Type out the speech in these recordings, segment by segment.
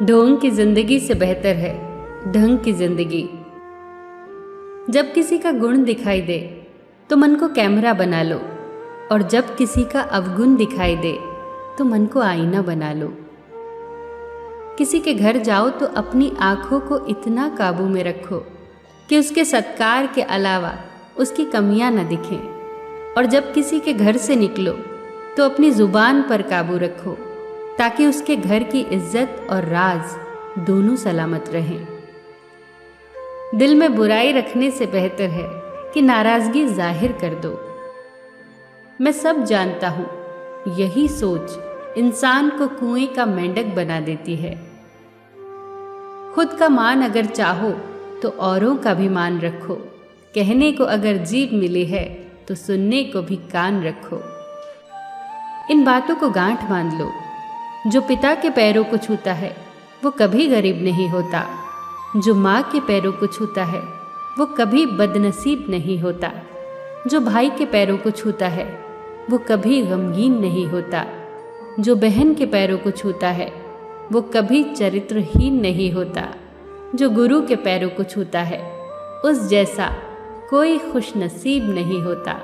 ढोंग की जिंदगी से बेहतर है ढंग की जिंदगी। जब किसी का गुण दिखाई दे तो मन को कैमरा बना लो, और जब किसी का अवगुण दिखाई दे तो मन को आईना बना लो। किसी के घर जाओ तो अपनी आंखों को इतना काबू में रखो कि उसके सत्कार के अलावा उसकी कमियां न दिखें, और जब किसी के घर से निकलो तो अपनी जुबान पर काबू रखो ताकि उसके घर की इज्जत और राज दोनों सलामत रहें। दिल में बुराई रखने से बेहतर है कि नाराजगी जाहिर कर दो। मैं सब जानता हूँ, यही सोच इंसान को कुएं का मेंढक बना देती है। खुद का मान अगर चाहो तो औरों का भी मान रखो। कहने को अगर जीभ मिली है तो सुनने को भी कान रखो। इन बातों को गांठ बांध लो। जो पिता के पैरों को छूता है वो कभी गरीब नहीं होता। जो माँ के पैरों को छूता है वो कभी बदनसीब नहीं होता। जो भाई के पैरों को छूता है वो कभी गमगीन नहीं होता। जो बहन के पैरों को छूता है वो कभी चरित्रहीन नहीं होता। जो गुरु के पैरों को छूता है उस जैसा कोई खुशनसीब नहीं होता।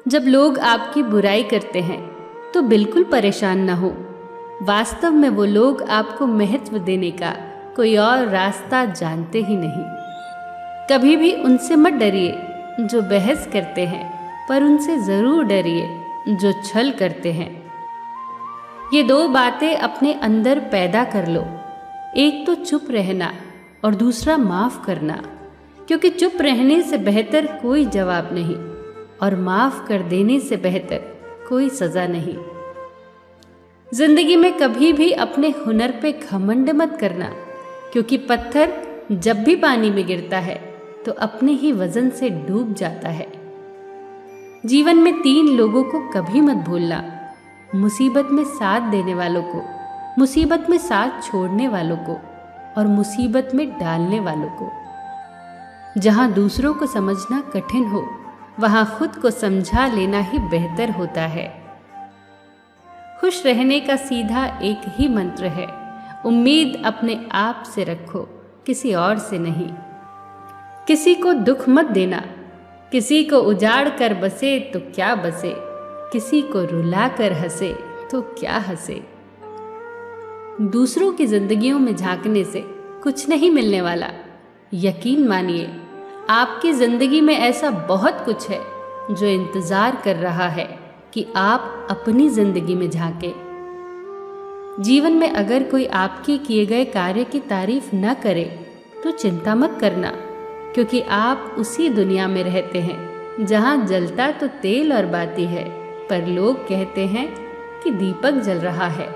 जब लोग आपकी बुराई करते हैं तो बिल्कुल परेशान न हो। वास्तव में वो लोग आपको महत्व देने का कोई और रास्ता जानते ही नहीं। कभी भी उनसे मत डरिए जो बहस करते हैं, पर उनसे ज़रूर डरिए जो छल करते हैं। ये दो बातें अपने अंदर पैदा कर लो। एक तो चुप रहना और दूसरा माफ़ करना, क्योंकि चुप रहने से बेहतर कोई जवाब नहीं, और माफ़ कर देने से बेहतर कोई सज़ा नहीं। जिंदगी में कभी भी अपने हुनर पे घमंड मत करना, क्योंकि पत्थर जब भी पानी में गिरता है तो अपने ही वजन से डूब जाता है। जीवन में 3 लोगों को कभी मत भूलना: मुसीबत में साथ देने वालों को, मुसीबत में साथ छोड़ने वालों को, और मुसीबत में डालने वालों को। जहाँ दूसरों को समझना कठिन हो वहाँ खुद को समझा लेना ही बेहतर होता है। खुश रहने का सीधा एक ही मंत्र है: उम्मीद अपने आप से रखो, किसी और से नहीं। किसी को दुख मत देना। किसी को उजाड़ कर बसे तो क्या बसे, किसी को रुला कर हंसे तो क्या हंसे। दूसरों की जिंदगियों में झांकने से कुछ नहीं मिलने वाला। यकीन मानिए, आपकी जिंदगी में ऐसा बहुत कुछ है जो इंतजार कर रहा है कि आप अपनी जिंदगी में झांके। जीवन में अगर कोई आपके किए गए कार्य की तारीफ न करे तो चिंता मत करना, क्योंकि आप उसी दुनिया में रहते हैं जहां जलता तो तेल और बाती है, पर लोग कहते हैं कि दीपक जल रहा है।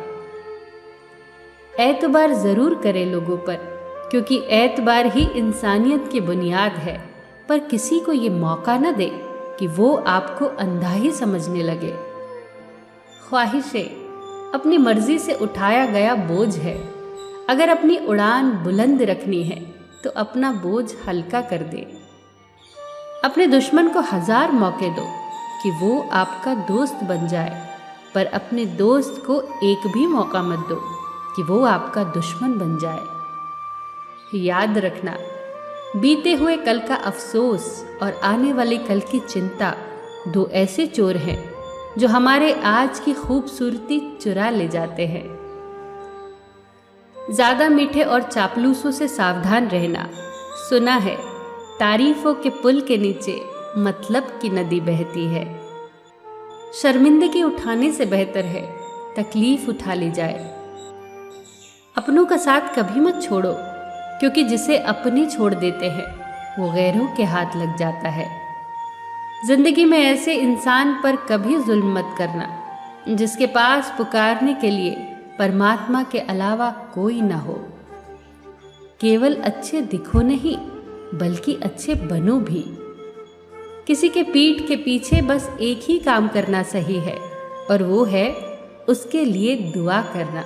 एतबार जरूर करें लोगों पर, क्योंकि एतबार ही इंसानियत की बुनियाद है, पर किसी को ये मौका न दे कि वो आपको अंधा ही समझने लगे। ख्वाहिशें अपनी मर्जी से उठाया गया बोझ है। अगर अपनी उड़ान बुलंद रखनी है तो अपना बोझ हल्का कर दे। अपने दुश्मन को 1000 मौके दो कि वो आपका दोस्त बन जाए, पर अपने दोस्त को एक भी मौका मत दो कि वो आपका दुश्मन बन जाए। याद रखना, बीते हुए कल का अफसोस और आने वाले कल की चिंता 2 ऐसे चोर हैं जो हमारे आज की खूबसूरती चुरा ले जाते हैं। ज़्यादा मीठे और चापलूसों से सावधान रहना। सुना है तारीफों के पुल के नीचे मतलब की नदी बहती है। शर्मिंदगी उठाने से बेहतर है तकलीफ उठा ली जाए। अपनों का साथ कभी मत छोड़ो, क्योंकि जिसे अपने छोड़ देते हैं वो गैरों के हाथ लग जाता है। जिंदगी में ऐसे इंसान पर कभी जुल्म मत करना जिसके पास पुकारने के लिए परमात्मा के अलावा कोई ना हो। केवल अच्छे दिखो नहीं, बल्कि अच्छे बनो भी। किसी के पीठ के पीछे बस एक ही काम करना सही है, और वो है उसके लिए दुआ करना।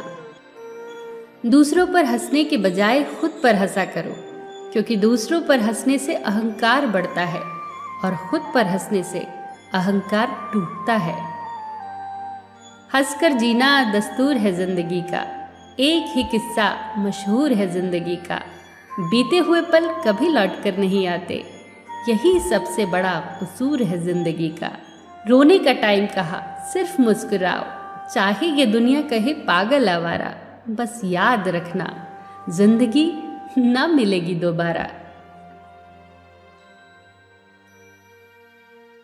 दूसरों पर हंसने के बजाय खुद पर हंसा करो, क्योंकि दूसरों पर हंसने से अहंकार बढ़ता है और खुद पर हंसने से अहंकार टूटता है। हंसकर जीना दस्तूर है जिंदगी का, एक ही किस्सा मशहूर है जिंदगी का, बीते हुए पल कभी लौट कर नहीं आते, यही सबसे बड़ा कसूर है जिंदगी का। रोने का टाइम कहा सिर्फ मुस्कुराओ, चाहे ये दुनिया कहे पागल आवारा, बस याद रखना जिंदगी ना मिलेगी दोबारा।